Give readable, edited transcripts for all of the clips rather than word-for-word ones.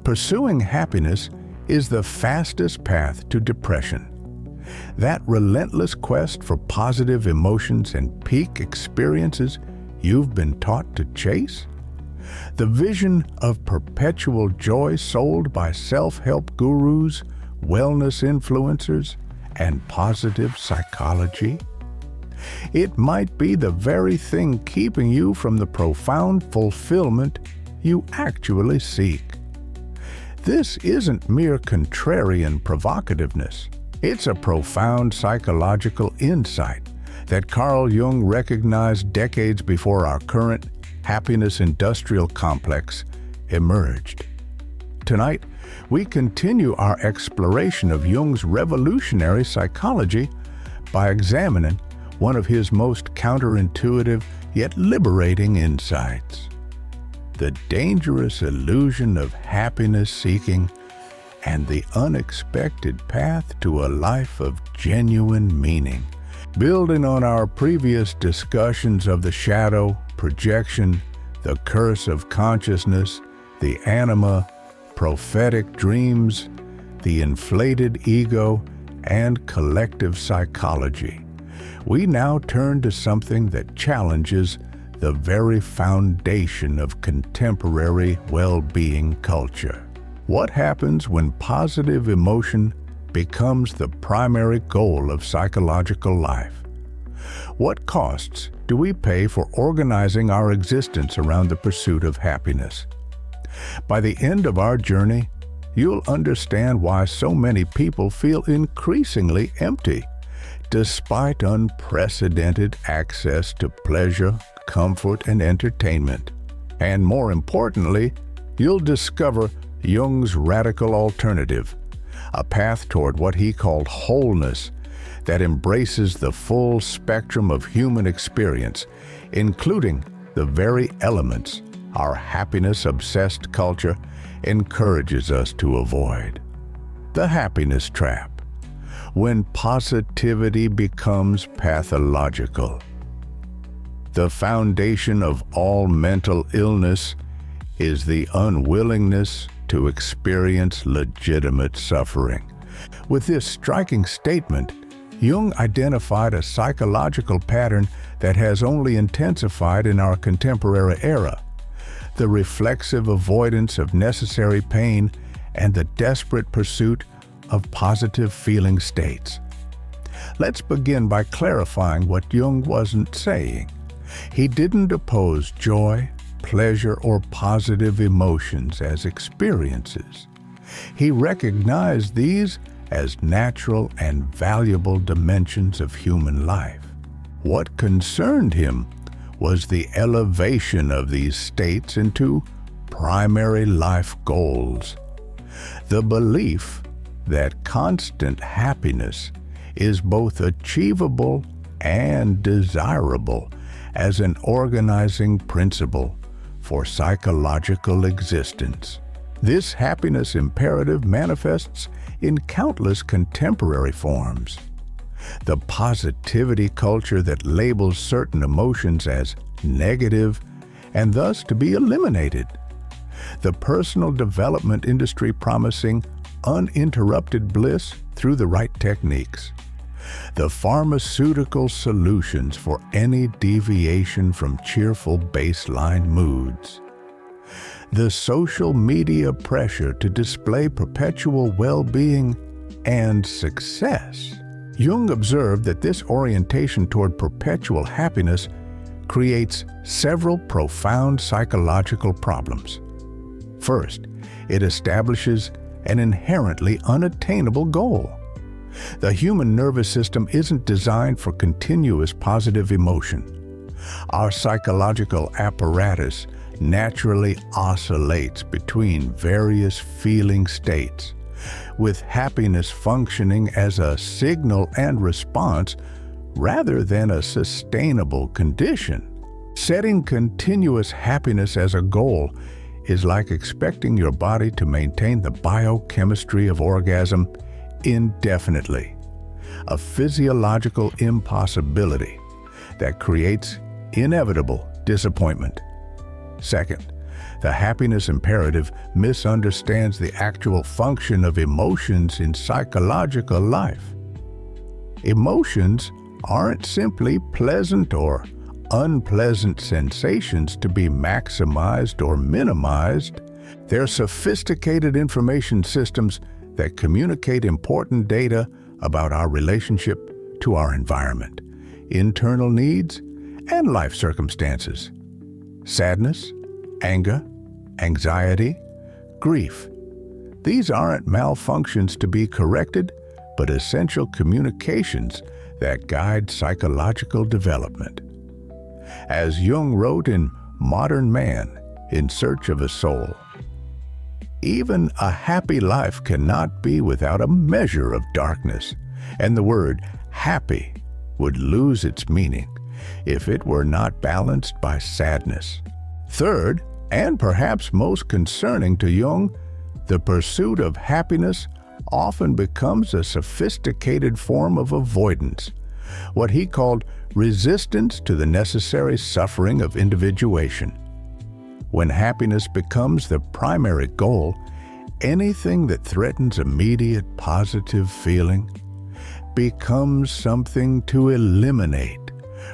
Pursuing happiness is the fastest path to depression. That relentless quest for positive emotions and peak experiences you've been taught to chase? The vision of perpetual joy sold by self-help gurus, wellness influencers, and positive psychology? It might be the very thing keeping you from the profound fulfillment you actually seek. This isn't mere contrarian provocativeness. It's a profound psychological insight that Carl Jung recognized decades before our current happiness industrial complex emerged. Tonight, we continue our exploration of Jung's revolutionary psychology by examining one of his most counterintuitive yet liberating insights: the dangerous illusion of happiness seeking and the unexpected path to a life of genuine meaning. Building on our previous discussions of the shadow, projection, the curse of consciousness, the anima, prophetic dreams, the inflated ego, and collective psychology, we now turn to something that challenges the very foundation of contemporary well-being culture. What happens when positive emotion becomes the primary goal of psychological life? What costs do we pay for organizing our existence around the pursuit of happiness? By the end of our journey, you'll understand why so many people feel increasingly empty, despite unprecedented access to pleasure, comfort, and entertainment. And more importantly, you'll discover Jung's radical alternative, a path toward what he called wholeness that embraces the full spectrum of human experience, including the very elements our happiness-obsessed culture encourages us to avoid. The happiness trap, when positivity becomes pathological. The foundation of all mental illness is the unwillingness to experience legitimate suffering. With this striking statement, Jung identified a psychological pattern that has only intensified in our contemporary era: the reflexive avoidance of necessary pain and the desperate pursuit of positive feeling states. Let's begin by clarifying what Jung wasn't saying. He didn't oppose joy, pleasure, or positive emotions as experiences. He recognized these as natural and valuable dimensions of human life. What concerned him was the elevation of these states into primary life goals. The belief that constant happiness is both achievable and desirable as an organizing principle for psychological existence. This happiness imperative manifests in countless contemporary forms. The positivity culture that labels certain emotions as negative and thus to be eliminated. The personal development industry promising uninterrupted bliss through the right techniques. The pharmaceutical solutions for any deviation from cheerful baseline moods. The social media pressure to display perpetual well-being and success. Jung observed that this orientation toward perpetual happiness creates several profound psychological problems. First, it establishes an inherently unattainable goal. The human nervous system isn't designed for continuous positive emotion. Our psychological apparatus naturally oscillates between various feeling states, with happiness functioning as a signal and response rather than a sustainable condition. Setting continuous happiness as a goal is like expecting your body to maintain the biochemistry of orgasm indefinitely, a physiological impossibility that creates inevitable disappointment. Second, The happiness imperative misunderstands the actual function of emotions in psychological life. Emotions aren't simply pleasant or unpleasant sensations to be maximized or minimized. They're sophisticated information systems that communicate important data about our relationship to our environment, internal needs, and life circumstances. Sadness, anger, anxiety, grief. These aren't malfunctions to be corrected, but essential communications that guide psychological development. As Jung wrote in Modern Man, In Search of a Soul, even a happy life cannot be without a measure of darkness, and the word happy would lose its meaning if it were not balanced by sadness. Third, and perhaps most concerning to Jung, the pursuit of happiness often becomes a sophisticated form of avoidance, what he called resistance to the necessary suffering of individuation. When happiness becomes the primary goal, anything that threatens immediate positive feeling becomes something to eliminate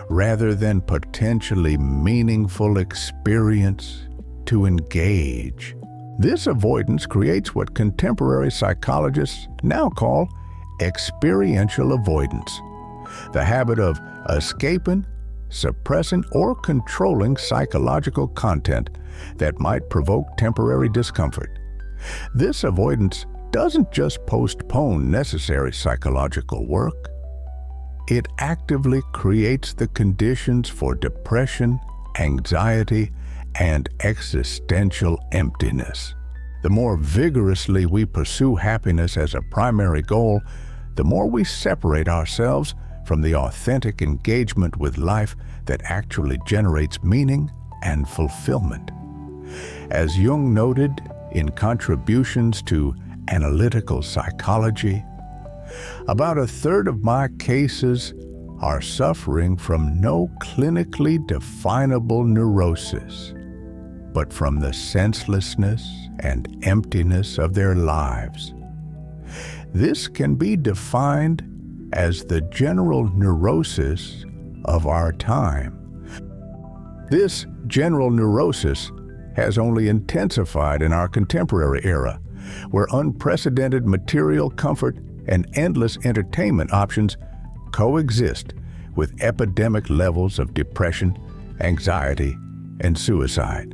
rather than potentially meaningful experience to engage. This avoidance creates what contemporary psychologists now call experiential avoidance, the habit of escaping, suppressing, or controlling psychological content that might provoke temporary discomfort. This avoidance doesn't just postpone necessary psychological work. It actively creates the conditions for depression, anxiety, and existential emptiness. The more vigorously we pursue happiness as a primary goal, the more we separate ourselves from the authentic engagement with life that actually generates meaning and fulfillment. As Jung noted in Contributions to Analytical Psychology, about a third of my cases are suffering from no clinically definable neurosis, but from the senselessness and emptiness of their lives. This can be defined as the general neurosis of our time. This general neurosis has only intensified in our contemporary era, where unprecedented material comfort and endless entertainment options coexist with epidemic levels of depression, anxiety, and suicide.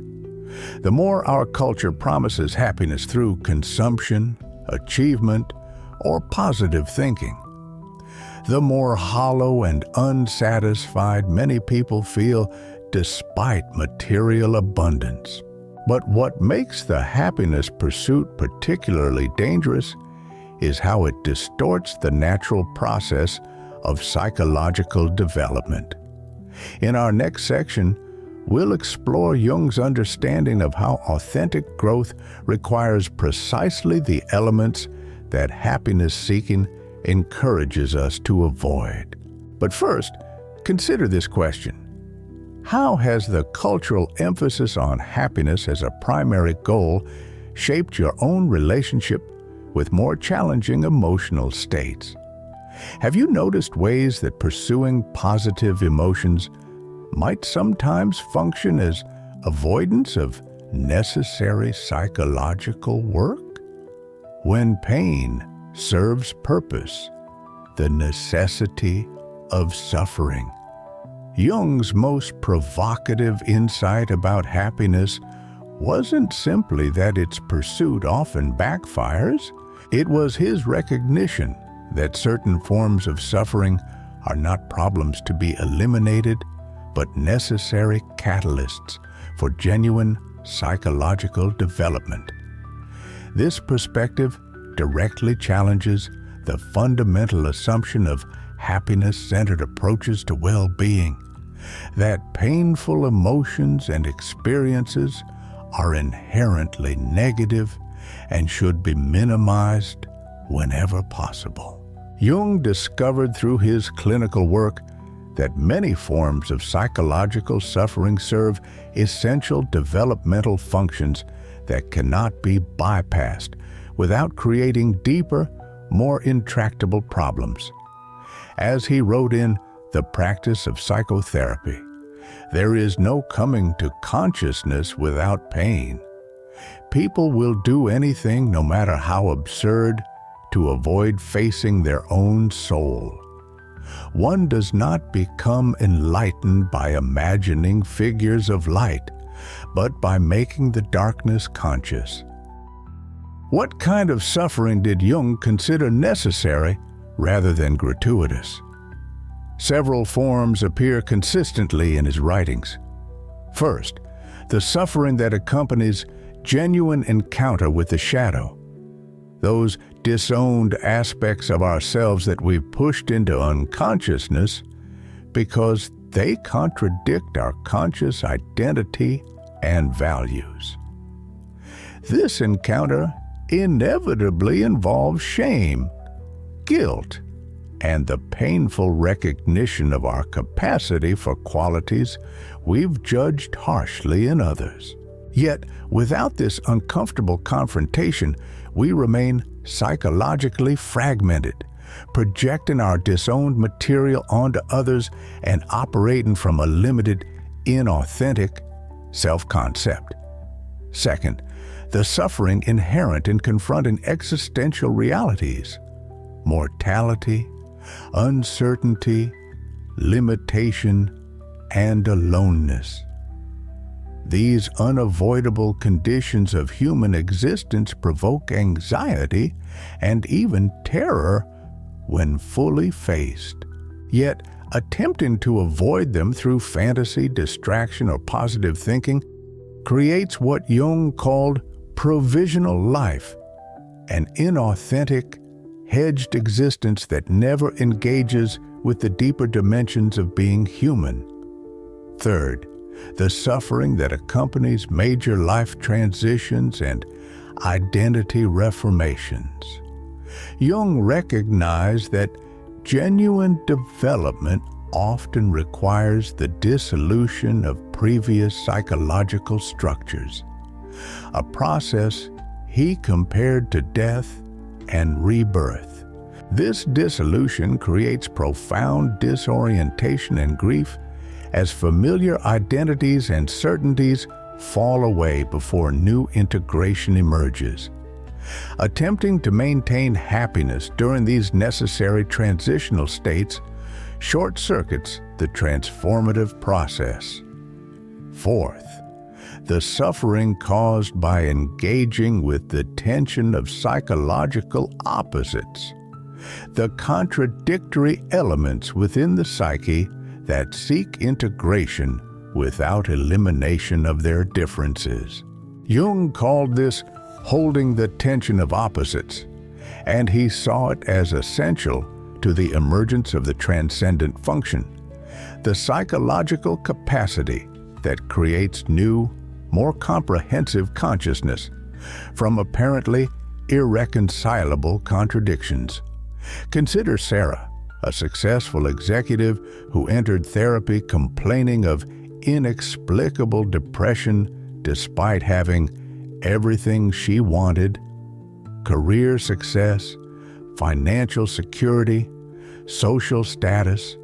The more our culture promises happiness through consumption, achievement, or positive thinking, the more hollow and unsatisfied many people feel despite material abundance. But what makes the happiness pursuit particularly dangerous is how it distorts the natural process of psychological development. In our next section, we'll explore Jung's understanding of how authentic growth requires precisely the elements that happiness-seeking encourages us to avoid. But first, consider this question. How has the cultural emphasis on happiness as a primary goal shaped your own relationship with more challenging emotional states? Have you noticed ways that pursuing positive emotions might sometimes function as avoidance of necessary psychological work? When pain serves purpose, the necessity of suffering. Jung's most provocative insight about happiness wasn't simply that its pursuit often backfires. It was his recognition that certain forms of suffering are not problems to be eliminated, but necessary catalysts for genuine psychological development. This perspective directly challenges the fundamental assumption of happiness-centered approaches to well-being, that painful emotions and experiences are inherently negative and should be minimized whenever possible. Jung discovered through his clinical work that many forms of psychological suffering serve essential developmental functions that cannot be bypassed without creating deeper, more intractable problems. As he wrote in The Practice of Psychotherapy, there is no coming to consciousness without pain. People will do anything, no matter how absurd, to avoid facing their own soul. One does not become enlightened by imagining figures of light, but by making the darkness conscious. What kind of suffering did Jung consider necessary rather than gratuitous? Several forms appear consistently in his writings. First, the suffering that accompanies genuine encounter with the shadow. Those disowned aspects of ourselves that we've pushed into unconsciousness because they contradict our conscious identity and values. This encounter inevitably involves shame, guilt, and the painful recognition of our capacity for qualities we've judged harshly in others. Yet, without this uncomfortable confrontation, we remain psychologically fragmented, projecting our disowned material onto others and operating from a limited, inauthentic self-concept. Second, the suffering inherent in confronting existential realities, mortality, uncertainty, limitation, and aloneness. These unavoidable conditions of human existence provoke anxiety and even terror when fully faced. Yet, attempting to avoid them through fantasy, distraction, or positive thinking creates what Jung called provisional life, an inauthentic, hedged existence that never engages with the deeper dimensions of being human. Third, the suffering that accompanies major life transitions and identity reformations. Jung recognized that genuine development often requires the dissolution of previous psychological structures, a process he compared to death and rebirth. This dissolution creates profound disorientation and grief as familiar identities and certainties fall away before new integration emerges. Attempting to maintain happiness during these necessary transitional states short-circuits the transformative process. Fourth, the suffering caused by engaging with the tension of psychological opposites, the contradictory elements within the psyche that seek integration without elimination of their differences. Jung called this holding the tension of opposites, and he saw it as essential to the emergence of the transcendent function, the psychological capacity that creates new, more comprehensive consciousness from apparently irreconcilable contradictions. Consider Sarah, a successful executive who entered therapy complaining of inexplicable depression despite having everything she wanted: career success, financial security, social status,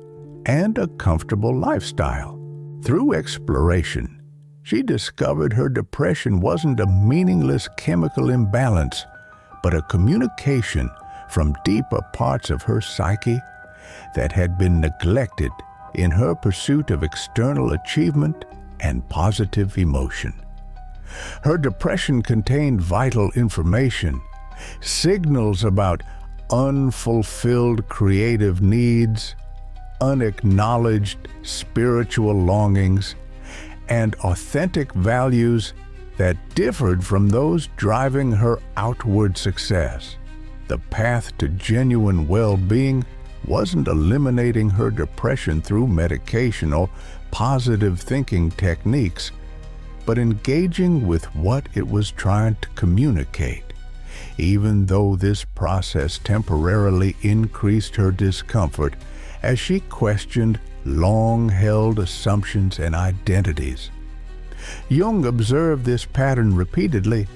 and a comfortable lifestyle. Through exploration, she discovered her depression wasn't a meaningless chemical imbalance, but a communication from deeper parts of her psyche that had been neglected in her pursuit of external achievement and positive emotion. Her depression contained vital information, signals about unfulfilled creative needs, unacknowledged spiritual longings, and authentic values that differed from those driving her outward success. The path to genuine well-being wasn't eliminating her depression through medication or positive thinking techniques, but engaging with what it was trying to communicate. Even though this process temporarily increased her discomfort as she questioned long-held assumptions and identities. Jung observed this pattern repeatedly.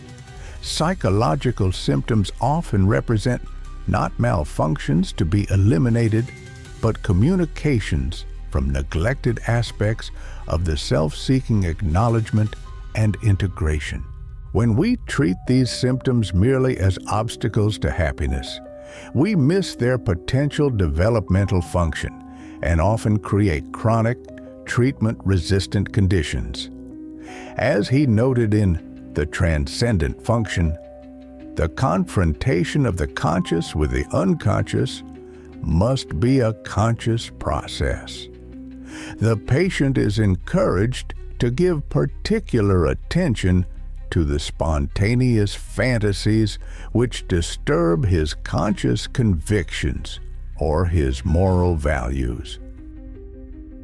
Psychological symptoms often represent not malfunctions to be eliminated, but communications from neglected aspects of the self-seeking acknowledgement and integration. When we treat these symptoms merely as obstacles to happiness, we miss their potential developmental function and often create chronic, treatment-resistant conditions. As he noted in The Transcendent Function, the confrontation of the conscious with the unconscious must be a conscious process. The patient is encouraged to give particular attention to the spontaneous fantasies which disturb his conscious convictions or his moral values.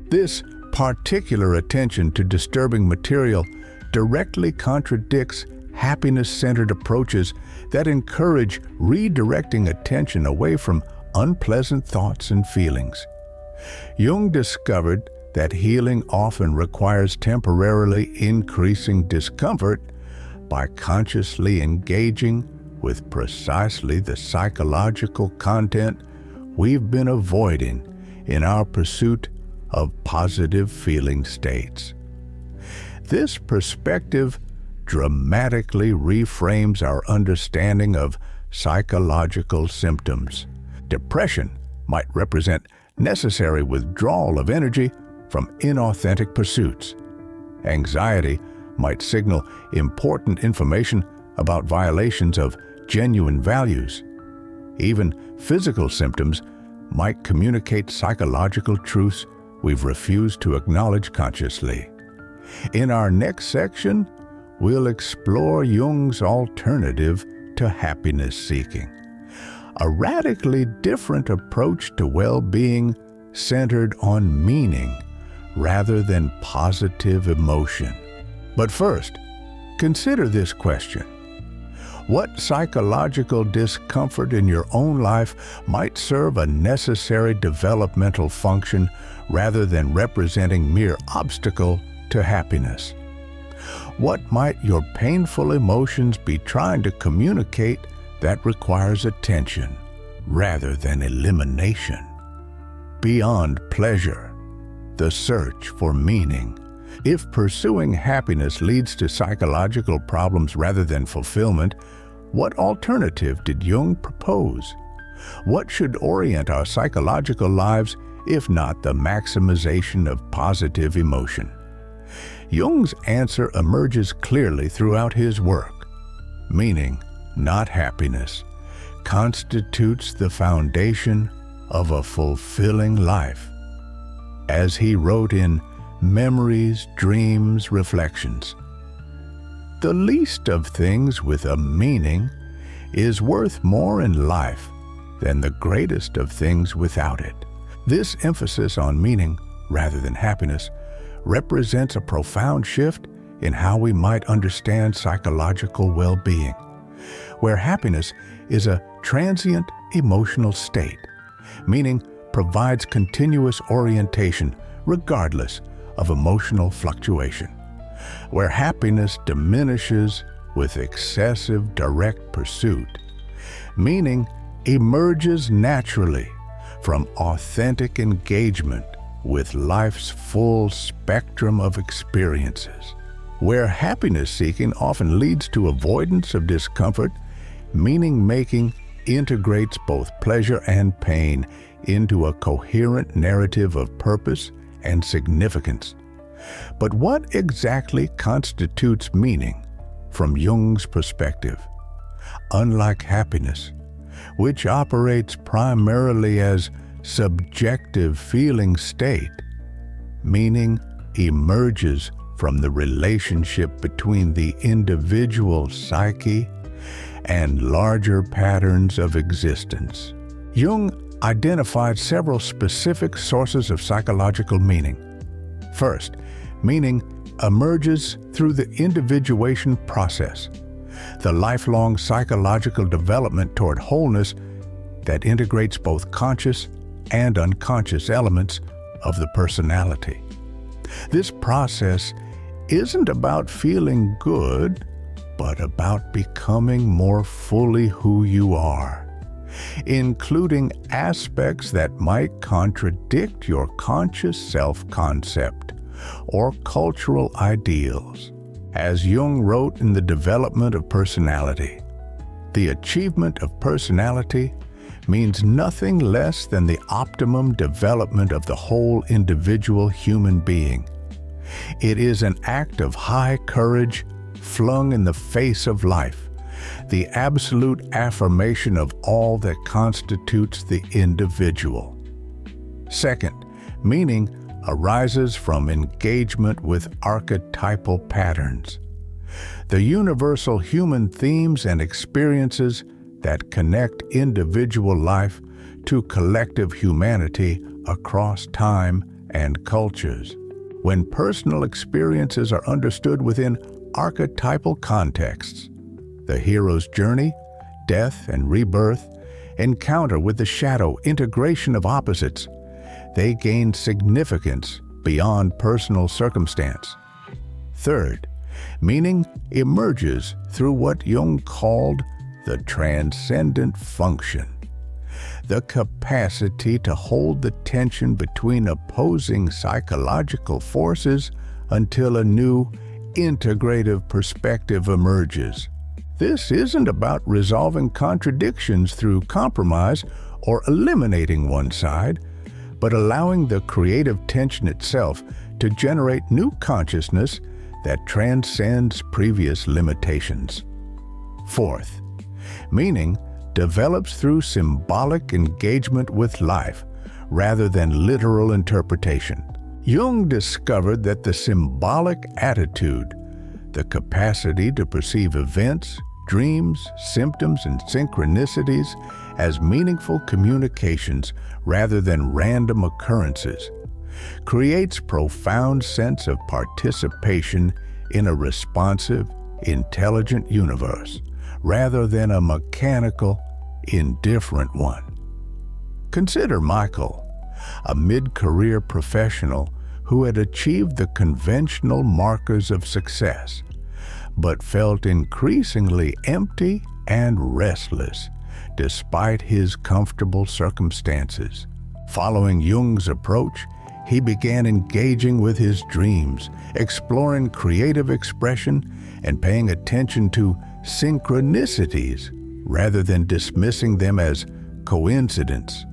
This particular attention to disturbing material directly contradicts happiness-centered approaches that encourage redirecting attention away from unpleasant thoughts and feelings. Jung discovered that healing often requires temporarily increasing discomfort by consciously engaging with precisely the psychological content we've been avoiding in our pursuit of positive feeling states. This perspective dramatically reframes our understanding of psychological symptoms. Depression might represent necessary withdrawal of energy from inauthentic pursuits. Anxiety might signal important information about violations of genuine values. Even physical symptoms might communicate psychological truths we've refused to acknowledge consciously. In our next section, we'll explore Jung's alternative to happiness seeking, a radically different approach to well-being centered on meaning rather than positive emotion. But first, consider this question. What psychological discomfort in your own life might serve a necessary developmental function rather than representing mere obstacle to happiness? What might your painful emotions be trying to communicate that requires attention rather than elimination? Beyond pleasure, the search for meaning. If pursuing happiness leads to psychological problems rather than fulfillment, what alternative did Jung propose? What should orient our psychological lives if not the maximization of positive emotion? Jung's answer emerges clearly throughout his work. Meaning, not happiness, constitutes the foundation of a fulfilling life. As he wrote in Memories, Dreams, Reflections, the least of things with a meaning is worth more in life than the greatest of things without it. This emphasis on meaning rather than happiness represents a profound shift in how we might understand psychological well-being, where happiness is a transient emotional state. Meaning provides continuous orientation regardless of emotional fluctuation. Where happiness diminishes with excessive direct pursuit, meaning emerges naturally from authentic engagement with life's full spectrum of experiences. Where happiness seeking often leads to avoidance of discomfort, meaning-making integrates both pleasure and pain into a coherent narrative of purpose and significance. But what exactly constitutes meaning from Jung's perspective? Unlike happiness, which operates primarily as subjective feeling state, meaning emerges from the relationship between the individual psyche and larger patterns of existence. Jung identified several specific sources of psychological meaning. First, meaning emerges through the individuation process, the lifelong psychological development toward wholeness that integrates both conscious and unconscious elements of the personality. This process isn't about feeling good, but about becoming more fully who you are, including aspects that might contradict your conscious self-concept or cultural ideals. As Jung wrote in The Development of Personality, the achievement of personality means nothing less than the optimum development of the whole individual human being. It is an act of high courage flung in the face of life, the absolute affirmation of all that constitutes the individual. Second, meaning arises from engagement with archetypal patterns, the universal human themes and experiences that connect individual life to collective humanity across time and cultures. When personal experiences are understood within archetypal contexts, the hero's journey, death and rebirth, encounter with the shadow, integration of opposites, they gain significance beyond personal circumstance. Third, meaning emerges through what Jung called the transcendent function, the capacity to hold the tension between opposing psychological forces until a new, integrative perspective emerges. This isn't about resolving contradictions through compromise or eliminating one side, but allowing the creative tension itself to generate new consciousness that transcends previous limitations. Fourth, meaning develops through symbolic engagement with life rather than literal interpretation. Jung discovered that the symbolic attitude, the capacity to perceive events, dreams, symptoms, and synchronicities as meaningful communications rather than random occurrences, creates profound sense of participation in a responsive, intelligent universe, rather than a mechanical, indifferent one. Consider Michael, a mid-career professional who had achieved the conventional markers of success, but felt increasingly empty and restless despite his comfortable circumstances. Following Jung's approach, he began engaging with his dreams, exploring creative expression, and paying attention to synchronicities rather than dismissing them as coincidence.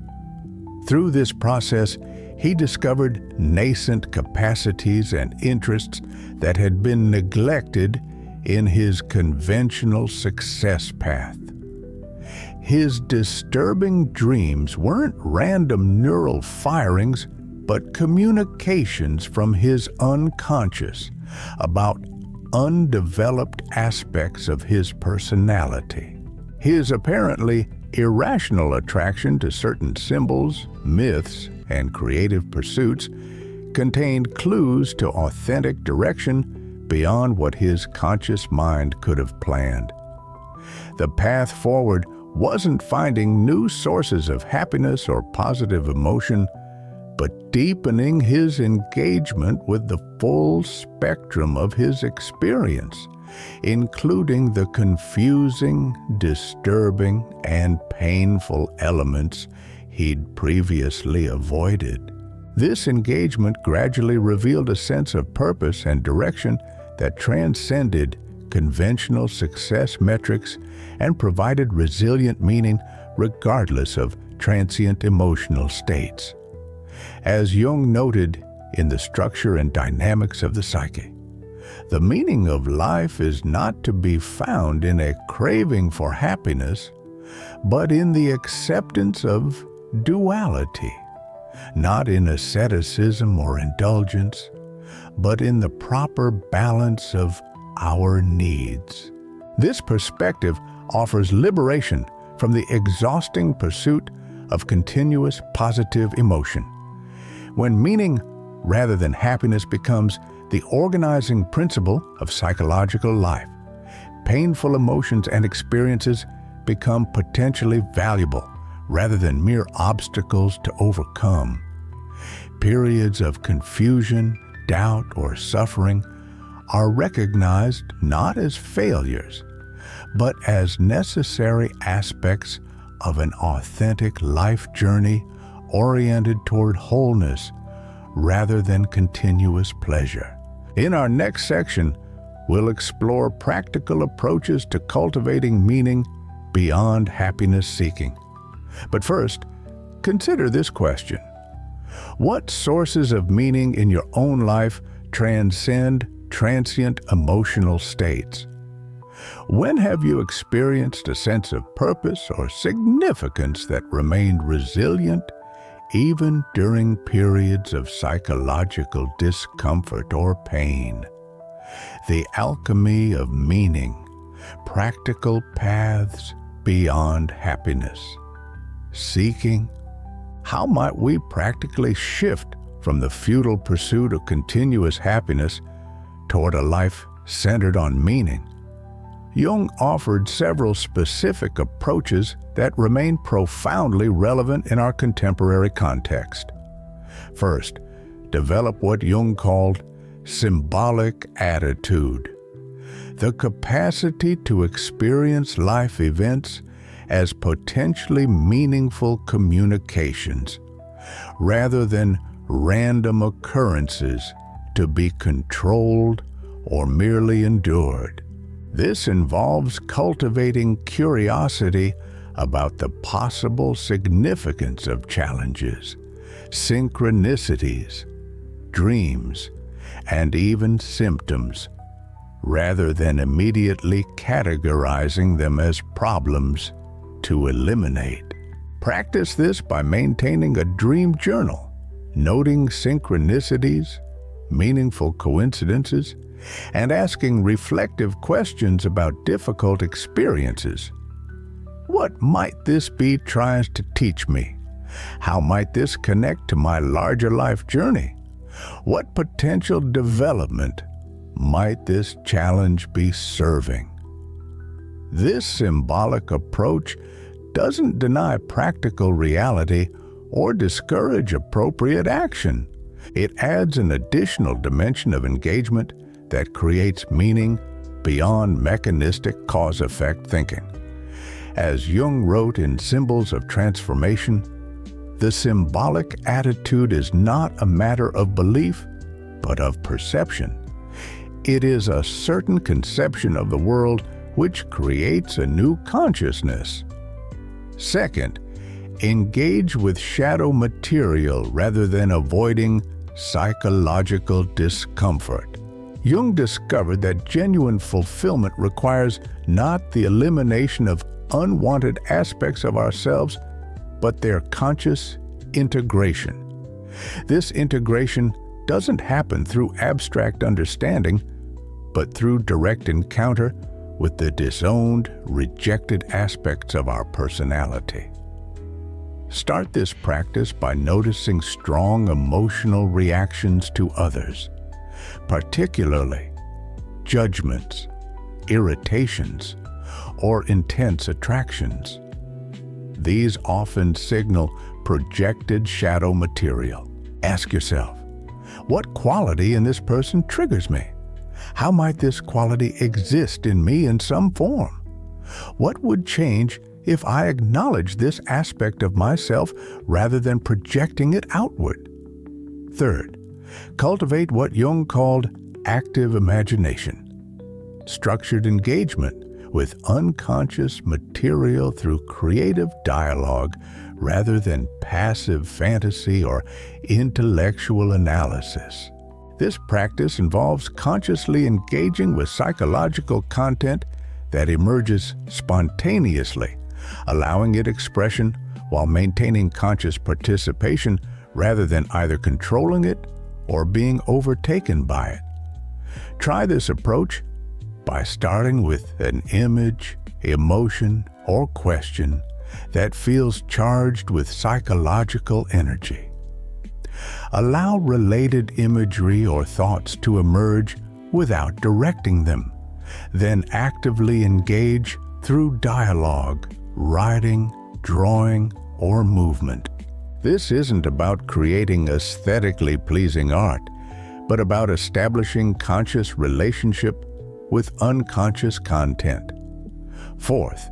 Through this process, he discovered nascent capacities and interests that had been neglected in his conventional success path. His disturbing dreams weren't random neural firings, but communications from his unconscious about undeveloped aspects of his personality. His apparently irrational attraction to certain symbols, myths, and creative pursuits contained clues to authentic direction beyond what his conscious mind could have planned. The path forward wasn't finding new sources of happiness or positive emotion, but deepening his engagement with the full spectrum of his experience, including the confusing, disturbing, and painful elements he'd previously avoided. This engagement gradually revealed a sense of purpose and direction that transcended conventional success metrics and provided resilient meaning regardless of transient emotional states. As Jung noted in The Structure and Dynamics of the Psyche, the meaning of life is not to be found in a craving for happiness, but in the acceptance of duality, not in asceticism or indulgence, but in the proper balance of our needs. This perspective offers liberation from the exhausting pursuit of continuous positive emotion. When meaning rather than happiness becomes the organizing principle of psychological life, painful emotions and experiences become potentially valuable rather than mere obstacles to overcome. Periods of confusion, doubt, or suffering are recognized not as failures, but as necessary aspects of an authentic life journey oriented toward wholeness rather than continuous pleasure. In our next section, we'll explore practical approaches to cultivating meaning beyond happiness seeking. But first, consider this question. What sources of meaning in your own life transcend transient emotional states? When have you experienced a sense of purpose or significance that remained resilient even during periods of psychological discomfort or pain? The alchemy of meaning, practical paths beyond happiness. Seeking, how might we practically shift from the futile pursuit of continuous happiness toward a life centered on meaning? Jung offered several specific approaches that remain profoundly relevant in our contemporary context. First, develop what Jung called symbolic attitude, the capacity to experience life events as potentially meaningful communications, rather than random occurrences to be controlled or merely endured. This involves cultivating curiosity about the possible significance of challenges, synchronicities, dreams, and even symptoms, rather than immediately categorizing them as problems to eliminate. Practice this by maintaining a dream journal, noting synchronicities, meaningful coincidences, and asking reflective questions about difficult experiences. What might this be trying to teach me? How might this connect to my larger life journey? What potential development might this challenge be serving? This symbolic approach doesn't deny practical reality or discourage appropriate action. It adds an additional dimension of engagement that creates meaning beyond mechanistic cause-effect thinking. As Jung wrote in Symbols of Transformation, the symbolic attitude is not a matter of belief, but of perception. It is a certain conception of the world which creates a new consciousness. Second, engage with shadow material rather than avoiding psychological discomfort. Jung discovered that genuine fulfillment requires not the elimination of unwanted aspects of ourselves, but their conscious integration. This integration doesn't happen through abstract understanding, but through direct encounter with the disowned, rejected aspects of our personality. Start this practice by noticing strong emotional reactions to others, particularly judgments, irritations, or intense attractions. These often signal projected shadow material. Ask yourself, what quality in this person triggers me? How might this quality exist in me in some form? What would change if I acknowledge this aspect of myself rather than projecting it outward? Third, cultivate what Jung called active imagination, structured engagement with unconscious material through creative dialogue rather than passive fantasy or intellectual analysis. This practice involves consciously engaging with psychological content that emerges spontaneously, allowing it expression while maintaining conscious participation rather than either controlling it or being overtaken by it. Try this approach by starting with an image, emotion, or question that feels charged with psychological energy. Allow related imagery or thoughts to emerge without directing them. Then actively engage through dialogue, writing, drawing, or movement. This isn't about creating aesthetically pleasing art, but about establishing conscious relationship with unconscious content. Fourth,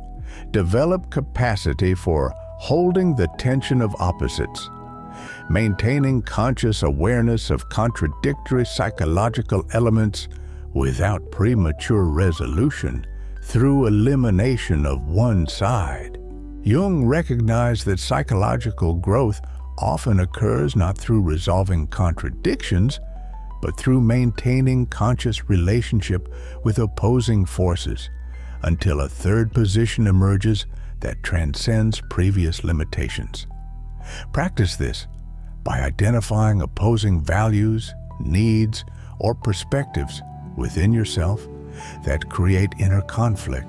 develop capacity for holding the tension of opposites, maintaining conscious awareness of contradictory psychological elements without premature resolution through elimination of one side. Jung recognized that psychological growth often occurs not through resolving contradictions, but through maintaining conscious relationship with opposing forces until a third position emerges that transcends previous limitations. Practice this by identifying opposing values, needs, or perspectives within yourself that create inner conflict.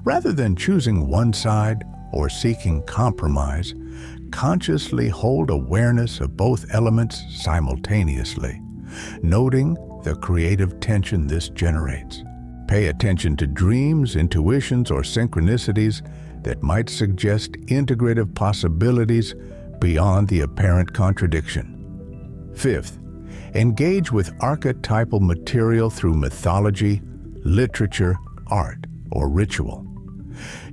Rather than choosing one side or seeking compromise, consciously hold awareness of both elements simultaneously, noting the creative tension this generates. Pay attention to dreams, intuitions, or synchronicities that might suggest integrative possibilities beyond the apparent contradiction. Fifth, engage with archetypal material through mythology, literature, art, or ritual.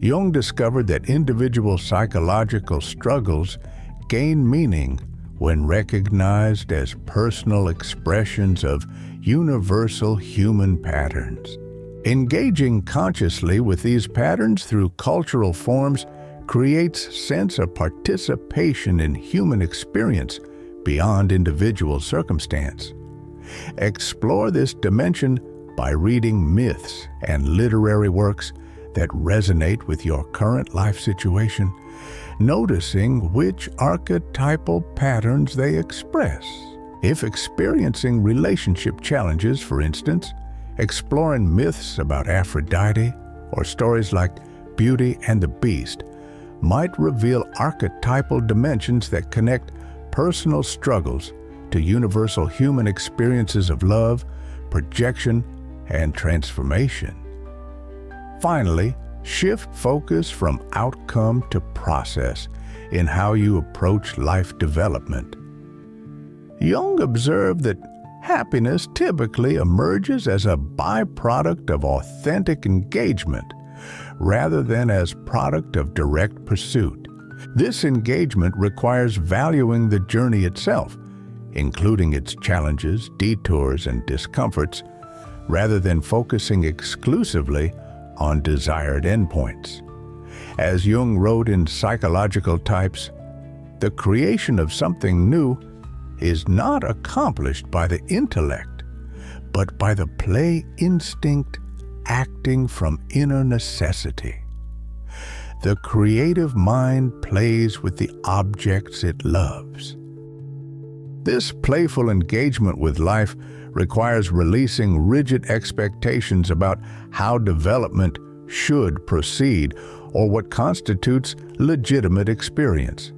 Jung discovered that individual psychological struggles gain meaning when recognized as personal expressions of universal human patterns. Engaging consciously with these patterns through cultural forms creates sense of participation in human experience beyond individual circumstance. Explore this dimension by reading myths and literary works that resonate with your current life situation, noticing which archetypal patterns they express. If experiencing relationship challenges, for instance, exploring myths about Aphrodite or stories like Beauty and the Beast might reveal archetypal dimensions that connect personal struggles to universal human experiences of love, projection, and transformation. Finally, shift focus from outcome to process in how you approach life development. Jung observed that happiness typically emerges as a byproduct of authentic engagement rather than as product of direct pursuit. This engagement requires valuing the journey itself, including its challenges, detours, and discomforts, rather than focusing exclusively on desired endpoints. As Jung wrote in Psychological Types, the creation of something new is not accomplished by the intellect, but by the play instinct acting from inner necessity. The creative mind plays with the objects it loves. This playful engagement with life requires releasing rigid expectations about how development should proceed or what constitutes legitimate experience.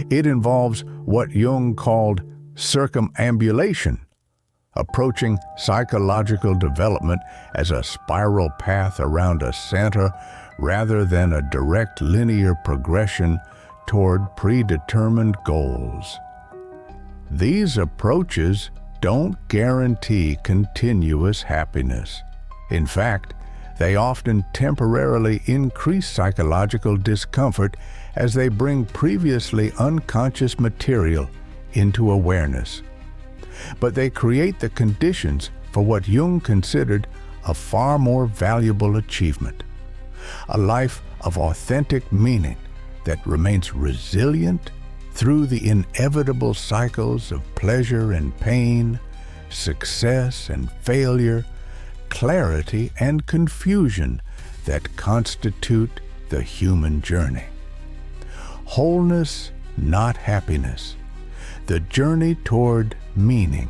It involves what Jung called circumambulation, approaching psychological development as a spiral path around a center rather than a direct linear progression toward predetermined goals. These approaches don't guarantee continuous happiness. In fact, they often temporarily increase psychological discomfort as they bring previously unconscious material into awareness. But they create the conditions for what Jung considered a far more valuable achievement, a life of authentic meaning that remains resilient through the inevitable cycles of pleasure and pain, success and failure, clarity and confusion that constitute the human journey. Wholeness, not happiness. The journey toward meaning.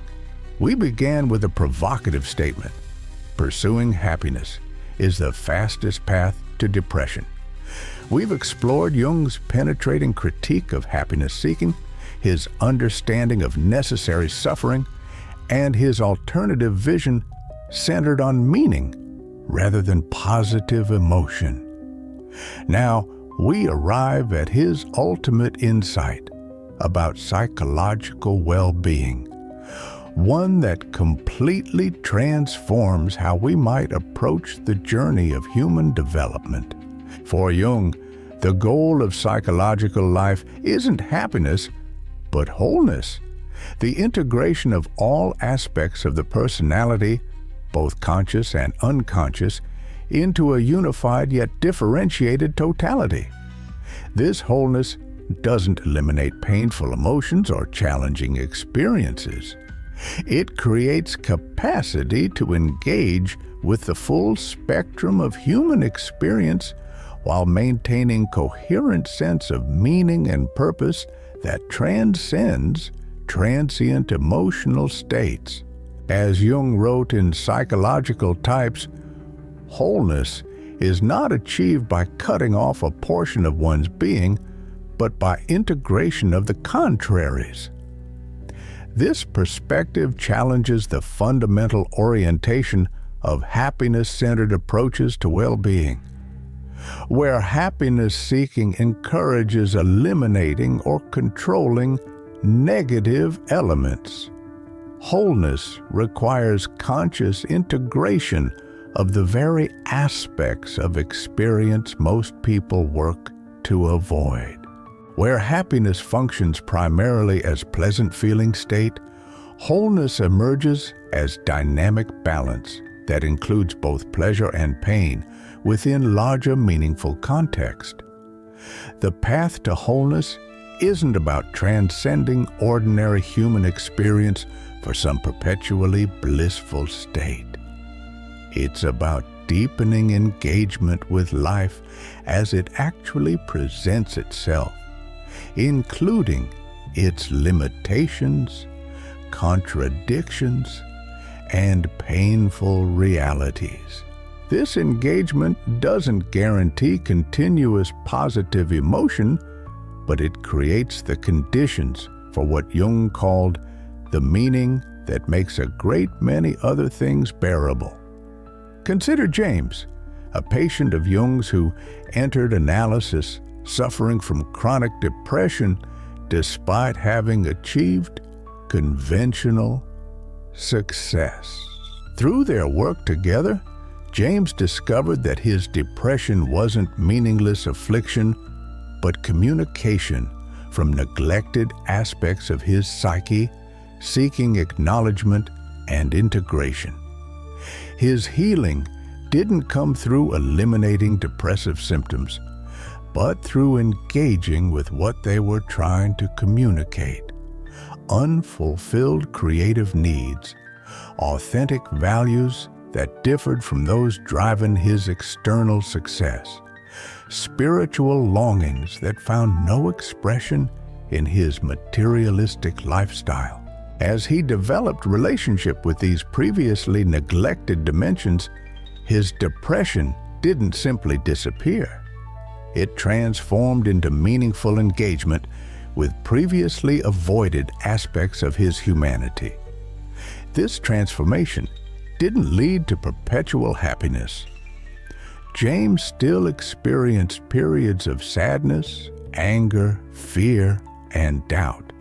We began with a provocative statement. Pursuing happiness is the fastest path to depression. We've explored Jung's penetrating critique of happiness seeking, his understanding of necessary suffering, and his alternative vision centered on meaning rather than positive emotion. Now, we arrive at his ultimate insight. about psychological well-being, one that completely transforms how we might approach the journey of human development. For Jung, the goal of psychological life isn't happiness, but wholeness, the integration of all aspects of the personality, both conscious and unconscious, into a unified yet differentiated totality. This wholeness doesn't eliminate painful emotions or challenging experiences. It creates capacity to engage with the full spectrum of human experience while maintaining a coherent sense of meaning and purpose that transcends transient emotional states. As Jung wrote in Psychological Types, wholeness is not achieved by cutting off a portion of one's being, but by integration of the contraries. This perspective challenges the fundamental orientation of happiness-centered approaches to well-being, where happiness-seeking encourages eliminating or controlling negative elements. Wholeness requires conscious integration of the very aspects of experience most people work to avoid. Where happiness functions primarily as pleasant-feeling state, wholeness emerges as dynamic balance that includes both pleasure and pain within larger meaningful context. The path to wholeness isn't about transcending ordinary human experience for some perpetually blissful state. It's about deepening engagement with life as it actually presents itself, including its limitations, contradictions, and painful realities. This engagement doesn't guarantee continuous positive emotion, but it creates the conditions for what Jung called the meaning that makes a great many other things bearable. Consider James, a patient of Jung's who entered analysis suffering from chronic depression despite having achieved conventional success. Through their work together, James discovered that his depression wasn't meaningless affliction, but communication from neglected aspects of his psyche, seeking acknowledgement and integration. His healing didn't come through eliminating depressive symptoms, but through engaging with what they were trying to communicate: unfulfilled creative needs, authentic values that differed from those driving his external success, spiritual longings that found no expression in his materialistic lifestyle. As he developed relationship with these previously neglected dimensions, his depression didn't simply disappear. It transformed into meaningful engagement with previously avoided aspects of his humanity. This transformation didn't lead to perpetual happiness. James still experienced periods of sadness, anger, fear, and doubt.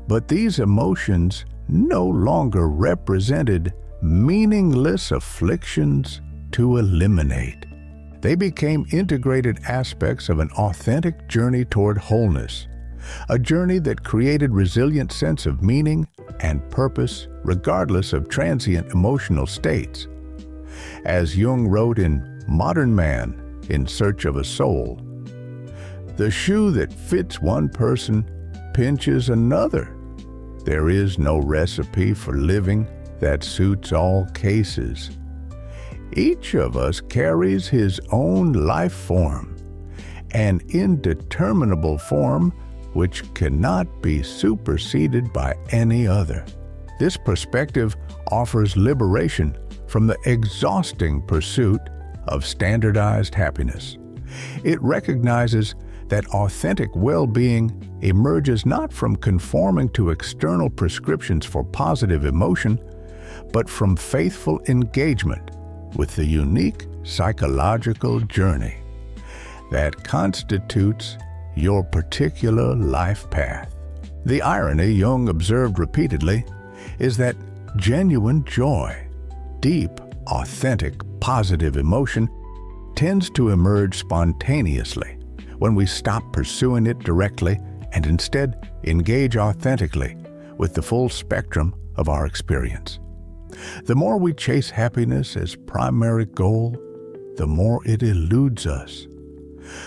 But these emotions no longer represented meaningless afflictions to eliminate. They became integrated aspects of an authentic journey toward wholeness, a journey that created resilient sense of meaning and purpose regardless of transient emotional states. As Jung wrote in Modern Man in Search of a Soul, "The shoe that fits one person pinches another. There is no recipe for living that suits all cases. Each of us carries his own life form, an indeterminable form which cannot be superseded by any other." This perspective offers liberation from the exhausting pursuit of standardized happiness. It recognizes that authentic well-being emerges not from conforming to external prescriptions for positive emotion, but from faithful engagement with the unique psychological journey that constitutes your particular life path. The irony Jung observed repeatedly is that genuine joy, deep, authentic, positive emotion tends to emerge spontaneously when we stop pursuing it directly and instead engage authentically with the full spectrum of our experience. The more we chase happiness as primary goal, the more it eludes us.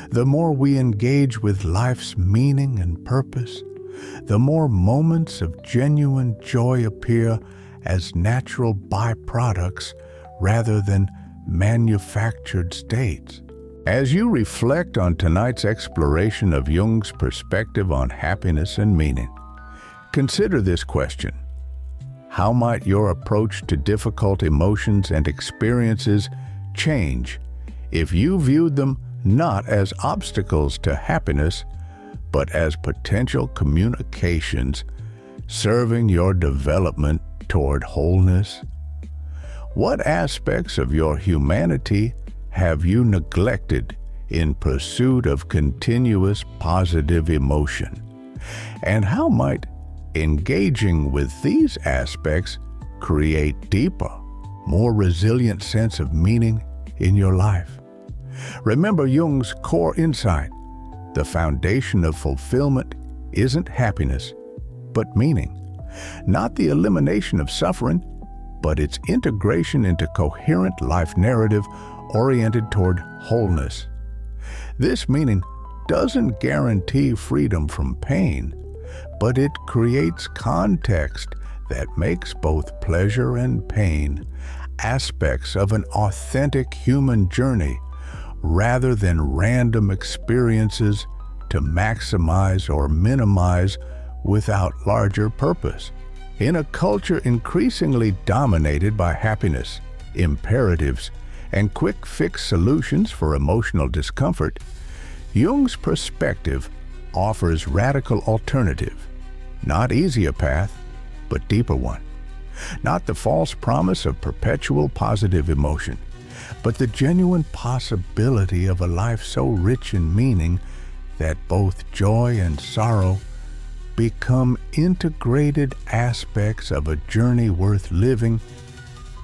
The more we engage with life's meaning and purpose, the more moments of genuine joy appear as natural byproducts rather than manufactured states. As you reflect on tonight's exploration of Jung's perspective on happiness and meaning, consider this question: how might your approach to difficult emotions and experiences change if you viewed them not as obstacles to happiness, but as potential communications serving your development toward wholeness? What aspects of your humanity have you neglected in pursuit of continuous positive emotion? And how might engaging with these aspects create deeper, more resilient sense of meaning in your life? Remember Jung's core insight: the foundation of fulfillment isn't happiness, but meaning. Not the elimination of suffering, but its integration into coherent life narrative oriented toward wholeness. This meaning doesn't guarantee freedom from pain, but it creates context that makes both pleasure and pain aspects of an authentic human journey rather than random experiences to maximize or minimize without larger purpose. In a culture increasingly dominated by happiness, imperatives, and quick-fix solutions for emotional discomfort, Jung's perspective offers radical alternative, not easier path, but deeper one. Not the false promise of perpetual positive emotion, but the genuine possibility of a life so rich in meaning that both joy and sorrow become integrated aspects of a journey worth living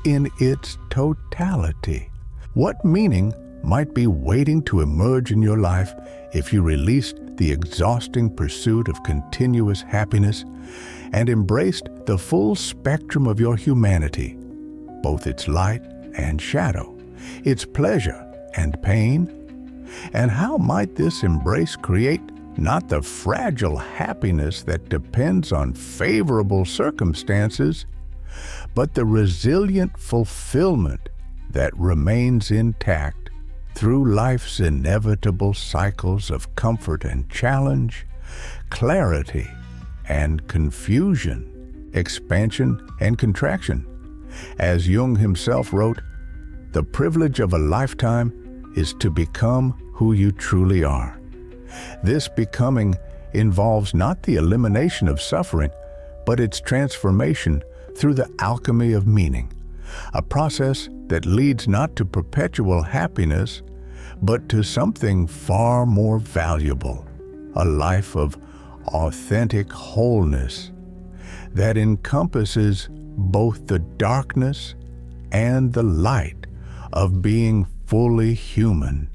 in its totality. What meaning might be waiting to emerge in your life if you released the exhausting pursuit of continuous happiness and embraced the full spectrum of your humanity, both its light and shadow, its pleasure and pain? And how might this embrace create not the fragile happiness that depends on favorable circumstances, but the resilient fulfillment that remains intact through life's inevitable cycles of comfort and challenge, clarity and confusion, expansion and contraction? As Jung himself wrote, "The privilege of a lifetime is to become who you truly are." This becoming involves not the elimination of suffering, but its transformation through the alchemy of meaning, a process that leads not to perpetual happiness, but to something far more valuable, a life of authentic wholeness that encompasses both the darkness and the light of being fully human.